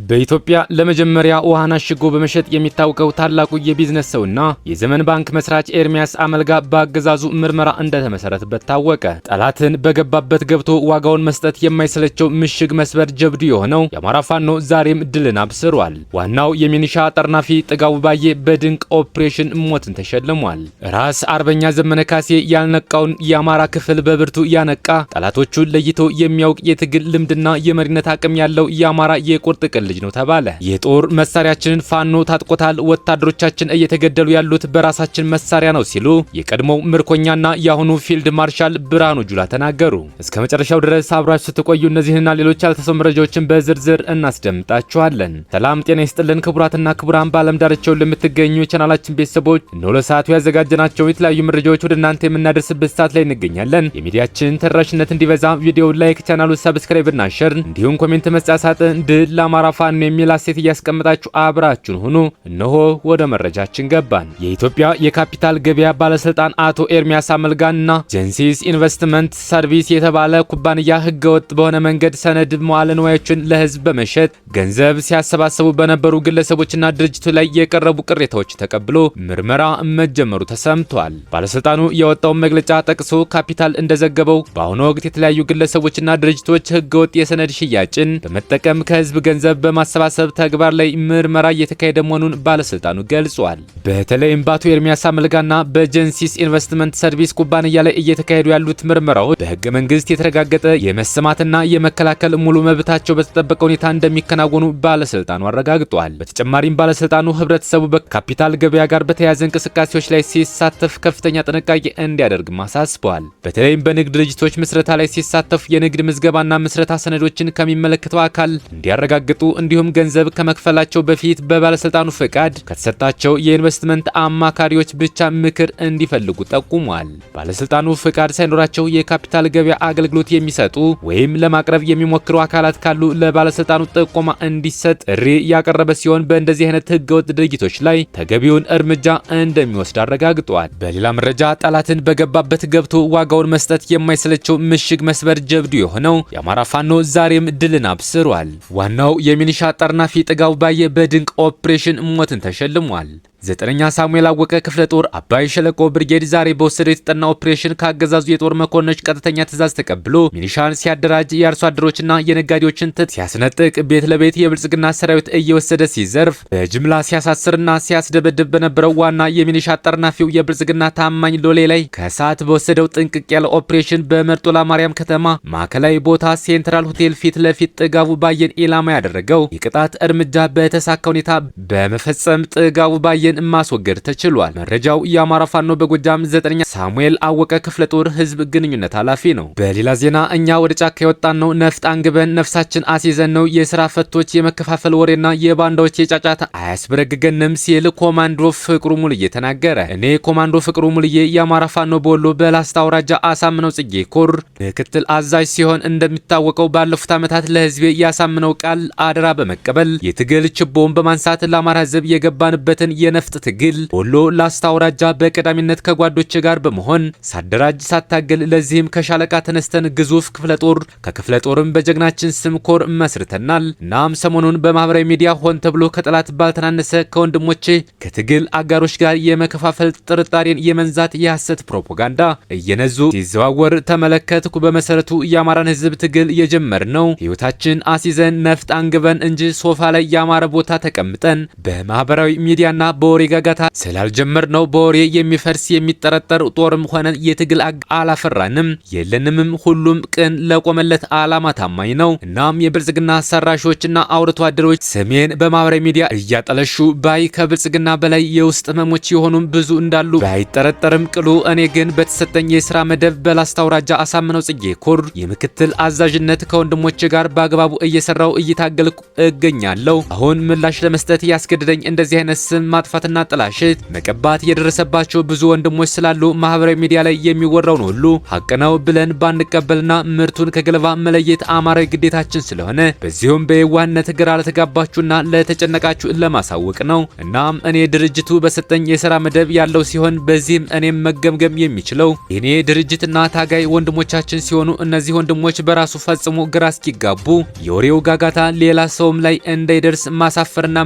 በኢትዮጵያ ለመጀመሪያ ውሃን አሽጎ በመሸጥ የሚታወቀው ታላቁ የቢዝነስ ሰውና የዘመን ባንክ መስራች ኤርሚያስ አመልጋ በአገዛዙ ምርመራ እንደተመሰረተበት ታወቀ። ጠላትን በገባበት ገብቶ ዋጋውን መስጠት የማይሰለቸው ምሽግ መስበር ጀብዱ የሆነው የአማራ ፋኖ ዛሬም ድልን አብስሯል። ዋናው የሚኒሻ ጠርናፊ ጥጋቡ ባዬ በድንቅ ኦፕሬሽን ሞትን ተሸልሟል። ራስ አርበኛ ዘመነ ካሴ ያልነቃውን የአማራ ክፍል በብርቱ ያነቃ፣ ጠላቶቹን ለይቶ የሚያውቅ የትግል ልምድና የመሪነት አቅም ያለው የአማራ የቁርጥ ቅል ልጅ ነው ተባለ። የጦር መሳሪያችንን ፋኖ ታጥቆታል፣ ወታደሮቻችን እየተገደሉ ያሉት በራሳችን መሳሪያ ነው ሲሉ የቀድሞው ምርኮኛና የአሁኑ ፊልድ ማርሻል ብርሃኑ ጁላ ተናገሩ። እስከ መጨረሻው ድረስ አብራችሁ ስትቆዩ እነዚህና ሌሎች ያልተሰሙ መረጃዎችን በዝርዝር እናስደምጣችኋለን። ሰላም ጤና ይስጥልን ክቡራትና ክቡራን በዓለም ዳርቻው ለምትገኙ የቻናላችን ቤተሰቦች እነሆ ለሰዓቱ ያዘጋጀናቸው የተለያዩ መረጃዎች ወደ እናንተ የምናደርስበት ሰዓት ላይ እንገኛለን። የሚዲያችን ተደራሽነት እንዲበዛ ቪዲዮ ላይክ፣ ቻናሉ ሰብስክራይብ እና ሼር እንዲሁም ኮሜንት መስጫ ሳጥን ድል ለአማራ ፋኖ የሚል አሴት እያስቀመጣችሁ አብራችሁን ሁኑ። እነሆ ወደ መረጃችን ገባን። የኢትዮጵያ የካፒታል ገበያ ባለስልጣን አቶ ኤርሚያስ አመልጋና ጀንሲስ ኢንቨስትመንት ሰርቪስ የተባለ ኩባንያ ህገወጥ በሆነ መንገድ ሰነድ መዋዕለ ንዋዮችን ለህዝብ በመሸጥ ገንዘብ ሲያሰባስቡ በነበሩ ግለሰቦችና ድርጅቶች ላይ የቀረቡ ቅሬታዎች ተቀብሎ ምርመራ መጀመሩ ተሰምቷል። ባለስልጣኑ የወጣውን መግለጫ ጠቅሶ ካፒታል እንደዘገበው በአሁኑ ወቅት የተለያዩ ግለሰቦችና ድርጅቶች ህገወጥ የሰነድ ሽያጭን በመጠቀም ከህዝብ ገንዘብ በማሰባሰብ ተግባር ላይ ምርመራ እየተካሄደ መሆኑን ባለስልጣኑ ገልጿል። በተለይም በአቶ ኤርሚያስ አመልጋና በጀንሲስ ኢንቨስትመንት ሰርቪስ ኩባንያ ላይ እየተካሄዱ ያሉት ምርመራዎች በህገ መንግስት የተረጋገጠ የመሰማትና የመከላከል ሙሉ መብታቸው በተጠበቀ ሁኔታ እንደሚከናወኑ ባለስልጣኑ አረጋግጧል። በተጨማሪም ባለስልጣኑ ህብረተሰቡ በካፒታል ገበያ ጋር በተያያዘ እንቅስቃሴዎች ላይ ሲሳተፍ ከፍተኛ ጥንቃቄ እንዲያደርግም አሳስበዋል። በተለይም በንግድ ድርጅቶች ምስረታ ላይ ሲሳተፉ የንግድ ምዝገባና ምስረታ ሰነዶችን ከሚመለከተው አካል እንዲያረጋግጡ እንዲሁም ገንዘብ ከመክፈላቸው በፊት በባለስልጣኑ ፈቃድ ከተሰጣቸው የኢንቨስትመንት አማካሪዎች ብቻ ምክር እንዲፈልጉ ጠቁሟል። ባለስልጣኑ ፈቃድ ሳይኖራቸው የካፒታል ገበያ አገልግሎት የሚሰጡ ወይም ለማቅረብ የሚሞክሩ አካላት ካሉ ለባለስልጣኑ ጥቆማ እንዲሰጥ ጥሪ ያቀረበ ሲሆን በእንደዚህ አይነት ህገወጥ ድርጊቶች ላይ ተገቢውን እርምጃ እንደሚወስድ አረጋግጧል። በሌላ መረጃ ጠላትን በገባበት ገብቶ ዋጋውን መስጠት የማይሰለቸው ምሽግ መስበር ጀብዱ የሆነው የአማራ ፋኖ ዛሬም ድልን አብስሯል። ዋናው የሚኒሻ ጠርናፊ ጥጋቡ ባዬ በድንቅ ኦፕሬሽን ሞትን ተሸልሟል። 9ኛ ሳሙኤል አወቀ ክፍለ ጦር አባይ ሸለቆ ብርጌድ ዛሬ በወሰደው የተጠና ኦፕሬሽን ካገዛዙ የጦር መኮንኖች ቀጥተኛ ትዕዛዝ ተቀብሎ ሚኒሻን ሲያደራጅ የአርሶ አደሮችና የነጋዴዎችን ትጥቅ ሲያስነጥቅ ቤት ለቤት የብልጽግና ሰራዊት እየወሰደ ሲዘርፍ በጅምላ ሲያሳስርና ሲያስደበድብ በነበረው ዋና የሚኒሻ ጠርናፊው የብልጽግና ታማኝ ሎሌ ላይ ከሰዓት በወሰደው ጥንቅቅ ያለ ኦፕሬሽን በመርጦ ለማርያም ከተማ ማዕከላዊ ቦታ ሴንትራል ሆቴል ፊት ለፊት ጥጋቡ ባዬን ኢላማ ያደረገው የቅጣት እርምጃ በተሳካ ሁኔታ በመፈጸም ጥጋቡ ባዬ ማስወገድ ተችሏል። መረጃው የአማራ ፋኖ በጎጃም 9ኛ ሳሙኤል አወቀ ክፍለ ጦር ህዝብ ግንኙነት ኃላፊ ነው። በሌላ ዜና እኛ ወደ ጫካ የወጣን ነው ነፍጥ አንግበን ነፍሳችን አስይዘን ነው የስራ ፈቶች የመከፋፈል ወሬና የባንዳዎች የጫጫታ አያስበረግገንም ሲል ኮማንዶ ፍቅሩ ሙልዬ ተናገረ። እኔ ኮማንዶ ፍቅሩ ሙልዬ የአማራ ፋኖ በወሎ በላስታ አውራጃ አሳምነው ጽጌ ኮር ምክትል አዛዥ ሲሆን እንደሚታወቀው ባለፉት ዓመታት ለህዝብ ያሳምነው ቃል አደራ በመቀበል የትግል ችቦውን በማንሳት ለአማራ ህዝብ የገባንበትን ነፍጥ ትግል ወሎ ላስታ አውራጃ በቀዳሚነት ከጓዶች ጋር በመሆን ሳደራጅ ሳታገል ለዚህም ከሻለቃ ተነስተን ግዙፍ ክፍለ ጦር ከክፍለ ጦርም በጀግናችን ስም ኮር መስርተናል። እናም ሰሞኑን በማህበራዊ ሚዲያ ሆን ተብሎ ከጠላት ባልተናነሰ ከወንድሞቼ ከትግል አጋሮች ጋር የመከፋፈል ጥርጣሬን የመንዛት የሐሰት ፕሮፓጋንዳ እየነዙ ሲዘዋወር ተመለከትኩ። በመሰረቱ የአማራን ህዝብ ትግል የጀመርነው ህይወታችን አሲዘን ነፍጥ አንግበን እንጂ ሶፋ ላይ የአማራ ቦታ ተቀምጠን በማህበራዊ ሚዲያና በወሬ ጋጋታ ስላልጀመር ነው። በወሬ የሚፈርስ የሚጠረጠር ጦርም ሆነ የትግል አላፈራንም የለንምም። ሁሉም ቅን ለቆመለት አላማ ታማኝ ነው። እናም የብልጽግና ሰራሾችና አውርቶ አደሮች ስሜን በማህበራዊ ሚዲያ እያጠለሹ ባይ ከብልጽግና በላይ የውስጥ ህመሞች የሆኑም ብዙ እንዳሉ ባይጠረጠርም ቅሉ እኔ ግን በተሰጠኝ የስራ መደብ በላስታ አውራጃ አሳምነው ጽጌ ኮር የምክትል አዛዥነት ከወንድሞቼ ጋር በአግባቡ እየሰራው እየታገልኩ እገኛለሁ። አሁን ምላሽ ለመስጠት ያስገድደኝ እንደዚህ አይነት ስም ማጥፋት ማጥፋትና ጥላሸት መቀባት የደረሰባቸው ብዙ ወንድሞች ስላሉ ማህበራዊ ሚዲያ ላይ የሚወራውን ሁሉ ሀቅ ነው ብለን ባንቀበልና ምርቱን ከገለባ መለየት አማራዊ ግዴታችን ስለሆነ በዚሁም በየዋህነት ግራ ለተጋባችሁና ለተጨነቃችሁ ለማሳወቅ ነው። እናም እኔ ድርጅቱ በሰጠኝ የሥራ መደብ ያለው ሲሆን በዚህም እኔም መገምገም የሚችለው የኔ ድርጅትና ታጋይ ወንድሞቻችን ሲሆኑ እነዚህ ወንድሞች በራሱ ፈጽሞ ግራ እስኪጋቡ የወሬው ጋጋታ ሌላ ሰውም ላይ እንዳይደርስ ማሳፈርና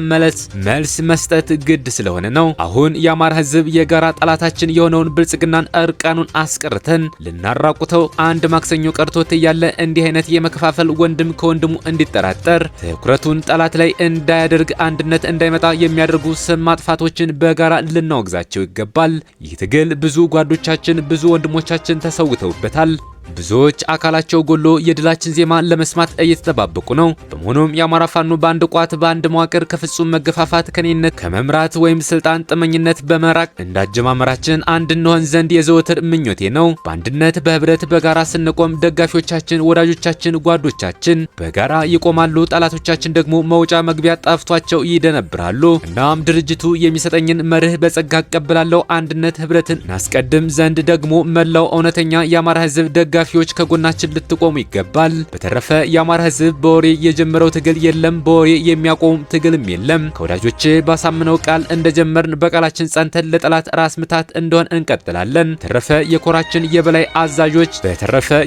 መልስ መስጠት ግድ ስለሆነ ነው። አሁን የአማራ ህዝብ የጋራ ጠላታችን የሆነውን ብልጽግናን እርቃኑን አስቀርተን ልናራቁተው አንድ ማክሰኞ ቀርቶት ያለ እንዲህ አይነት የመከፋፈል ወንድም ከወንድሙ እንዲጠራጠር ትኩረቱን ጠላት ላይ እንዳያደርግ አንድነት እንዳይመጣ የሚያደርጉ ስም ማጥፋቶችን በጋራ ልናወግዛቸው ይገባል። ይህ ትግል ብዙ ጓዶቻችን ብዙ ወንድሞቻችን ተሰውተውበታል። ብዙዎች አካላቸው ጎሎ የድላችን ዜማ ለመስማት እየተጠባበቁ ነው። በመሆኑም የአማራ ፋኖ በአንድ ቋት በአንድ መዋቅር ከፍጹም መገፋፋት ከኔነት ከመምራት ወይም ስልጣን ጥመኝነት በመራቅ እንዳጀማመራችን አንድ እንሆን ዘንድ የዘወትር ምኞቴ ነው። በአንድነት በህብረት በጋራ ስንቆም ደጋፊዎቻችን፣ ወዳጆቻችን፣ ጓዶቻችን በጋራ ይቆማሉ። ጠላቶቻችን ደግሞ መውጫ መግቢያ ጠፍቷቸው ይደነብራሉ። እናም ድርጅቱ የሚሰጠኝን መርህ በጸጋ እቀበላለሁ። አንድነት ህብረትን እናስቀድም ዘንድ ደግሞ መላው እውነተኛ የአማራ ህዝብ ደጋፊዎች ከጎናችን ልትቆሙ ይገባል። በተረፈ የአማራ ህዝብ በወሬ የጀመረው ትግል የለም፣ በወሬ የሚያቆም ትግልም የለም። ከወዳጆቼ ባሳምነው ቃል እንደጀመርን በቃላችን ጸንተን ለጠላት ራስ ምታት እንደሆን እንቀጥላለን።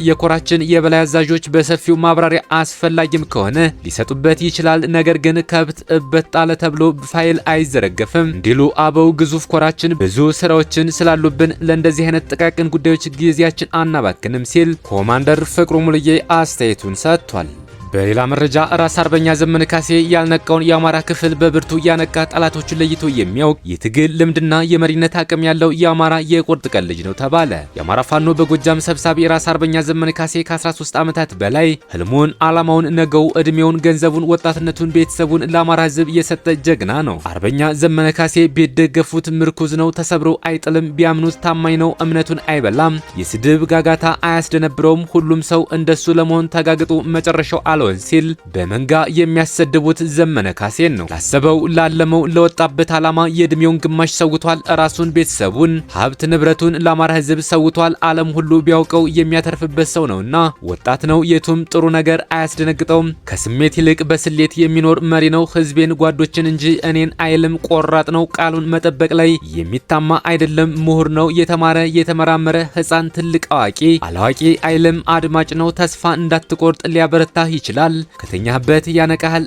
የኮራችን የበላይ አዛዦች በሰፊው ማብራሪያ አስፈላጊም ከሆነ ሊሰጡበት ይችላል። ነገር ግን ከብት እበት ጣለ ተብሎ ፋይል አይዘረገፍም እንዲሉ አበው ግዙፍ ኮራችን ብዙ ስራዎችን ስላሉብን ለእንደዚህ አይነት ጥቃቅን ጉዳዮች ጊዜያችን አናባክንም ሲል ኮማንደር ፍቅሩ ሙሉዬ አስተያየቱን ሰጥቷል። በሌላ መረጃ ራስ አርበኛ ዘመነ ካሴ ያልነቃውን የአማራ ክፍል በብርቱ ያነቃ ጠላቶችን ለይቶ የሚያውቅ የትግል ልምድና የመሪነት አቅም ያለው የአማራ የቁርጥ ቀን ልጅ ነው ተባለ። የአማራ ፋኖ በጎጃም ሰብሳቢ ራስ አርበኛ ዘመነ ካሴ ከ13 ዓመታት በላይ ህልሙን፣ ዓላማውን፣ ነገው፣ እድሜውን፣ ገንዘቡን፣ ወጣትነቱን፣ ቤተሰቡን ለአማራ ህዝብ የሰጠ ጀግና ነው። አርበኛ ዘመነ ካሴ ቢደገፉት ምርኩዝ ነው፣ ተሰብሮ አይጥልም፣ ቢያምኑት ታማኝ ነው፣ እምነቱን አይበላም፣ የስድብ ጋጋታ አያስደነብረውም፣ ሁሉም ሰው እንደሱ ለመሆን ተጋግጦ መጨረሻው አለወን ሲል በመንጋ የሚያሰድቡት ዘመነ ካሴን ነው። ላሰበው ላለመው ለወጣበት ዓላማ የእድሜውን ግማሽ ሰውቷል። ራሱን፣ ቤተሰቡን፣ ሀብት ንብረቱን ለአማራ ህዝብ ሰውቷል። ዓለም ሁሉ ቢያውቀው የሚያተርፍበት ሰው ነውና ወጣት ነው። የቱም ጥሩ ነገር አያስደነግጠውም። ከስሜት ይልቅ በስሌት የሚኖር መሪ ነው። ህዝቤን ጓዶችን እንጂ እኔን አይልም። ቆራጥ ነው። ቃሉን መጠበቅ ላይ የሚታማ አይደለም። ምሁር ነው። የተማረ የተመራመረ ህፃን ትልቅ አዋቂ አላዋቂ አይልም። አድማጭ ነው። ተስፋ እንዳትቆርጥ ሊያበረታህ ይችላል። ከተኛህበት ያነቃሃል።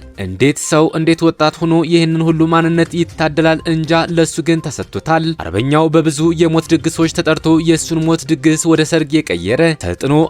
እንዴት ወጣት ሆኖ ይህንን ሁሉ ማንነት ይታደላል? እንጃ። ለሱ ግን ተሰጥቶታል። አርበኛው በብዙ የሞት ድግሶች ተጠርቶ የሱን ሞት ድግስ ወደ ሰርግ የቀየረ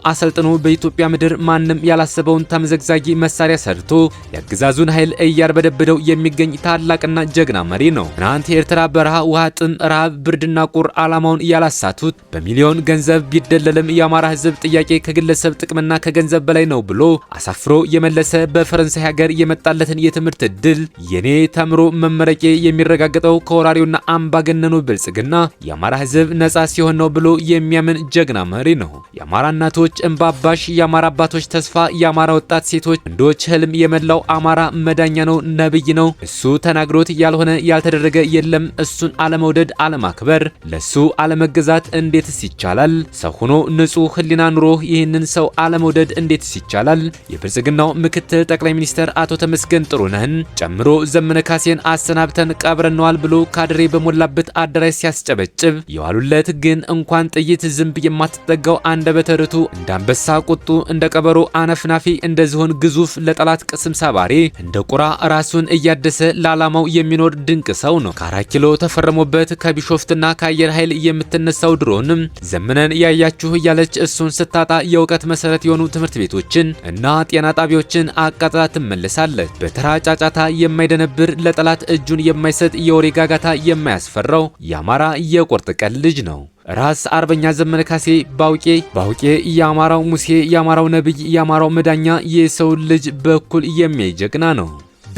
አሰልጥኖ በኢትዮጵያ ምድር ማንም ያላሰበውን ተመዘግዛጊ መሳሪያ ሰርቶ የአገዛዙን ኃይል እያርበደበደው የሚገኝ ታላቅና ጀግና መሪ ነው። ትናንት የኤርትራ በረሃ ውሃ ጥም፣ ረሃብ፣ ብርድና ቁር ዓላማውን ያላሳቱት በሚሊዮን ገንዘብ ቢደለልም የአማራ ህዝብ ጥያቄ ከግለሰብ ጥቅምና ከገንዘብ በላይ ነው ብሎ አሳፍሮ የመለሰ በፈረንሳይ ሀገር የመጣለትን የትምህርት እድል የኔ ተምሮ መመረቄ የሚረጋገጠው ከወራሪውና አምባገነኑ ብልጽግና የአማራ ህዝብ ነጻ ሲሆን ነው ብሎ የሚያምን ጀግና መሪ ነው። የአማራ እናቶች እንባባሽ፣ የአማራ አባቶች ተስፋ፣ የአማራ ወጣት ሴቶች ወንዶች ህልም፣ የመላው አማራ መዳኛ ነው፣ ነብይ ነው። እሱ ተናግሮት ያልሆነ ያልተደረገ የለም። እሱን አለመውደድ አለማክበር፣ ለሱ አለመገዛት እንዴትስ ይቻላል? ሰው ሆኖ ንጹህ ህሊና ኑሮ ይህንን ሰው አለመውደድ እንዴትስ ይቻላል? የብልጽግናው ምክትል ጠቅላይ ሚኒስትር አቶ ተመስገን ጥሩነህን ጨምሮ ዘመነ ካሴን አሰናብተን ቀብረነዋል ብሎ ካድሬ በሞላበት አዳራሽ ሲያስጨበጭብ የዋሉለት ግን እንኳን ጥይት ዝንብ የማትጠጋው አንደበተ ርቱዕ፣ እንደ አንበሳ ቁጡ፣ እንደ ቀበሮ አነፍናፊ፣ እንደ ዝሆን ግዙፍ፣ ለጠላት ቅስም ሰባሪ፣ እንደ ቁራ ራሱን እያደሰ ለዓላማው የሚኖር ድንቅ ሰው ነው። ከ4 ኪሎ ተፈረሞበት ከቢሾፍትና ከአየር ኃይል የምትነሳው ድሮንም ዘመነን ያያችሁ እያለች እሱን ስታጣ የእውቀት መሰረት የሆኑ ትምህርት ቤቶችን እና ጤና ጣቢያዎችን አቃጥላ ትመለሳለች። በተራ ጫጫታ የማይደነብር ለጠላት እጁን የማይሰጥ የወሬ ጋጋታ የማያስፈራው የአማራ የቁርጥ ቀን ልጅ ነው። ራስ አርበኛ ዘመነ ካሴ ባውቄ የአማራው ሙሴ፣ የአማራው ነብይ፣ የአማራው መዳኛ፣ የሰው ልጅ በኩል የሚያይ ጀግና ነው።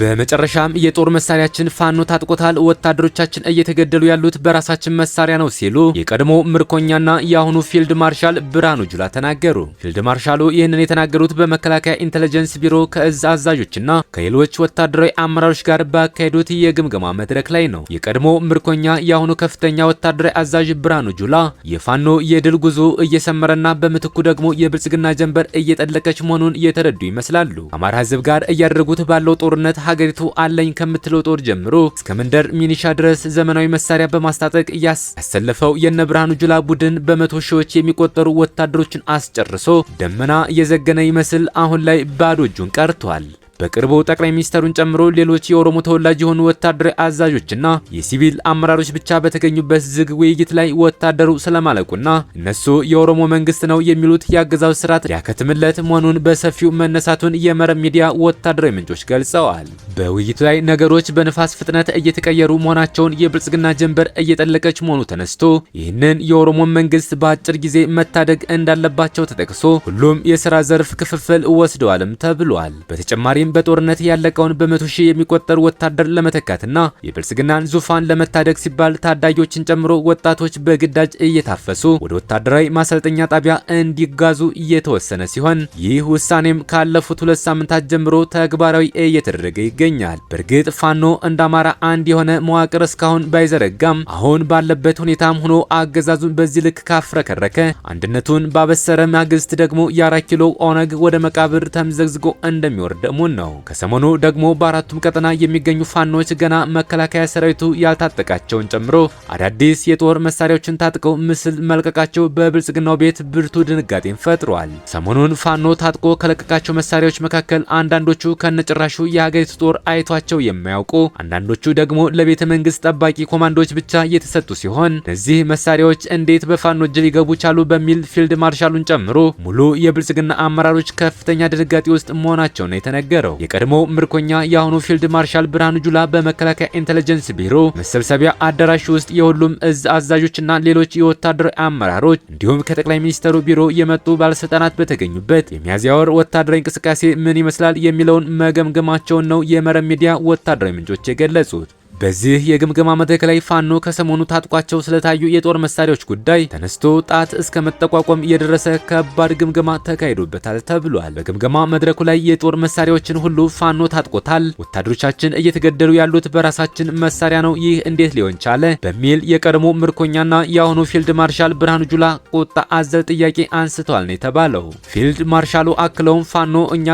በመጨረሻም የጦር መሳሪያችን ፋኖ ታጥቆታል፣ ወታደሮቻችን እየተገደሉ ያሉት በራሳችን መሳሪያ ነው ሲሉ የቀድሞ ምርኮኛና የአሁኑ ፊልድ ማርሻል ብርሃኑ ጁላ ተናገሩ። ፊልድ ማርሻሉ ይህንን የተናገሩት በመከላከያ ኢንተለጀንስ ቢሮ ከእዝ አዛዦችና ከሌሎች ወታደራዊ አመራሮች ጋር ባካሄዱት የግምገማ መድረክ ላይ ነው። የቀድሞ ምርኮኛ የአሁኑ ከፍተኛ ወታደራዊ አዛዥ ብርሃኑ ጁላ የፋኖ የድል ጉዞ እየሰመረና በምትኩ ደግሞ የብልጽግና ጀንበር እየጠለቀች መሆኑን የተረዱ ይመስላሉ። አማራ ህዝብ ጋር እያደረጉት ባለው ጦርነት ሀገሪቱ አለኝ ከምትለው ጦር ጀምሮ እስከ መንደር ሚኒሻ ድረስ ዘመናዊ መሳሪያ በማስታጠቅ ያሰለፈው የነ ብርሃኑ ጁላ ቡድን በመቶ ሺዎች የሚቆጠሩ ወታደሮችን አስጨርሶ ደመና የዘገነ ይመስል አሁን ላይ ባዶ እጁን ቀርቷል። በቅርቡ ጠቅላይ ሚኒስተሩን ጨምሮ ሌሎች የኦሮሞ ተወላጅ የሆኑ ወታደራዊ አዛዦችና የሲቪል አመራሮች ብቻ በተገኙበት ዝግ ውይይት ላይ ወታደሩ ስለማለቁና እነሱ የኦሮሞ መንግስት ነው የሚሉት የአገዛዙ ስርዓት ሊያከትምለት መሆኑን በሰፊው መነሳቱን የመረብ ሚዲያ ወታደራዊ ምንጮች ገልጸዋል። በውይይቱ ላይ ነገሮች በንፋስ ፍጥነት እየተቀየሩ መሆናቸውን፣ የብልጽግና ጀንበር እየጠለቀች መሆኑ ተነስቶ ይህንን የኦሮሞ መንግስት በአጭር ጊዜ መታደግ እንዳለባቸው ተጠቅሶ ሁሉም የስራ ዘርፍ ክፍፍል ወስደዋልም ተብሏል። በተጨማሪም በጦርነት ያለቀውን በመቶ ሺህ የሚቆጠር ወታደር ለመተካትና የብልጽግናን ዙፋን ለመታደግ ሲባል ታዳጊዎችን ጨምሮ ወጣቶች በግዳጅ እየታፈሱ ወደ ወታደራዊ ማሰልጠኛ ጣቢያ እንዲጋዙ እየተወሰነ ሲሆን ይህ ውሳኔም ካለፉት 2 ሳምንታት ጀምሮ ተግባራዊ እየተደረገ ይገኛል። በእርግጥ ፋኖ እንደ አማራ አንድ የሆነ መዋቅር እስካሁን ባይዘረጋም አሁን ባለበት ሁኔታም ሆኖ አገዛዙን በዚህ ልክ ካፍረከረከ አንድነቱን ባበሰረ ማግስት ደግሞ የ4 ኪሎ ኦነግ ወደ መቃብር ተምዘግዝጎ እንደሚወርድ ነው። ከሰሞኑ ደግሞ በአራቱም ቀጠና የሚገኙ ፋኖች ገና መከላከያ ሰራዊቱ ያልታጠቃቸውን ጨምሮ አዳዲስ የጦር መሳሪያዎችን ታጥቀው ምስል መልቀቃቸው በብልጽግናው ቤት ብርቱ ድንጋጤን ፈጥሯል። ሰሞኑን ፋኖ ታጥቆ ከለቀቃቸው መሳሪያዎች መካከል አንዳንዶቹ ከነጭራሹ የሀገሪቱ ጦር አይቷቸው የማያውቁ፣ አንዳንዶቹ ደግሞ ለቤተ መንግስት ጠባቂ ኮማንዶዎች ብቻ የተሰጡ ሲሆን እነዚህ መሳሪያዎች እንዴት በፋኖ እጅ ሊገቡ ቻሉ በሚል ፊልድ ማርሻሉን ጨምሮ ሙሉ የብልጽግና አመራሮች ከፍተኛ ድንጋጤ ውስጥ መሆናቸው ነው የተነገረው። የቀድሞ ምርኮኛ የአሁኑ ፊልድ ማርሻል ብርሃኑ ጁላ በመከላከያ ኢንተለጀንስ ቢሮ መሰብሰቢያ አዳራሽ ውስጥ የሁሉም እዝ አዛዦችና ሌሎች የወታደራዊ አመራሮች እንዲሁም ከጠቅላይ ሚኒስተሩ ቢሮ የመጡ ባለስልጣናት በተገኙበት የሚያዝያ ወር ወታደራዊ እንቅስቃሴ ምን ይመስላል የሚለውን መገምገማቸውን ነው የመረብ ሚዲያ ወታደራዊ ምንጮች የገለጹት። በዚህ የግምገማ መድረክ ላይ ፋኖ ከሰሞኑ ታጥቋቸው ስለታዩ የጦር መሳሪያዎች ጉዳይ ተነስቶ ጣት እስከ መጠቋቋም የደረሰ ከባድ ግምገማ ተካሂዶበታል ተብሏል። በግምገማ መድረኩ ላይ የጦር መሳሪያዎችን ሁሉ ፋኖ ታጥቆታል፣ ወታደሮቻችን እየተገደሉ ያሉት በራሳችን መሳሪያ ነው፣ ይህ እንዴት ሊሆን ቻለ? በሚል የቀድሞ ምርኮኛና የአሁኑ ፊልድ ማርሻል ብርሃኑ ጁላ ቁጣ አዘል ጥያቄ አንስተዋል ነው የተባለው። ፊልድ ማርሻሉ አክለውም ፋኖ እኛ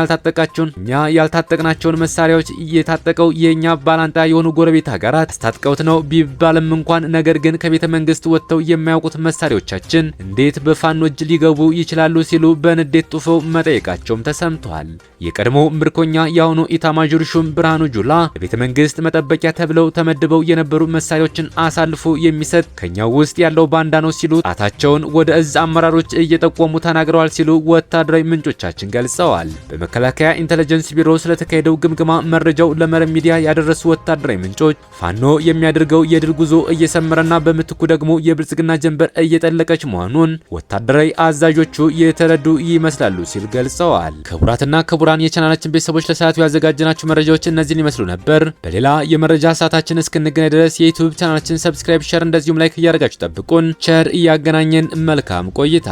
ያልታጠቅናቸውን መሳሪያዎች የታጠቀው የኛ ባላንጣ የሆኑ ጎረቤት ሀገራት አስታጥቀውት ነው ቢባልም እንኳን ነገር ግን ከቤተ መንግስት ወጥተው የማያውቁት መሳሪያዎቻችን እንዴት በፋኖ እጅ ሊገቡ ይችላሉ ሲሉ በንዴት ጡፈው መጠየቃቸውም ተሰምቷል። የቀድሞ ምርኮኛ የአሁኑ ኢታማዦር ሹም ብርሃኑ ጁላ በቤተ መንግስት መጠበቂያ ተብለው ተመድበው የነበሩ መሳሪያዎችን አሳልፎ የሚሰጥ ከኛው ውስጥ ያለው ባንዳ ነው ሲሉ ጣታቸውን ወደ እዝ አመራሮች እየጠቆሙ ተናግረዋል ሲሉ ወታደራዊ ምንጮቻችን ገልጸዋል። በመከላከያ ኢንተለጀንስ ቢሮ ስለተካሄደው ግምገማ መረጃው ለመረብ ሚዲያ ያደረሱ ወታደራዊ ምንጮች ፋኖ የሚያደርገው የድል ጉዞ እየሰመረና በምትኩ ደግሞ የብልጽግና ጀንበር እየጠለቀች መሆኑን ወታደራዊ አዛዦቹ የተረዱ ይመስላሉ ሲል ገልጸዋል። ክቡራትና ክቡራን የቻናላችን ቤተሰቦች ለሰዓቱ ያዘጋጀናቸው መረጃዎች እነዚህን ይመስሉ ነበር። በሌላ የመረጃ ሰዓታችን እስክንገናኝ ድረስ የዩቲዩብ ቻናላችን ሰብስክራይብ፣ ሼር እንደዚሁም ላይክ እያደረጋችሁ ጠብቁን። ቸር እያገናኘን መልካም ቆይታ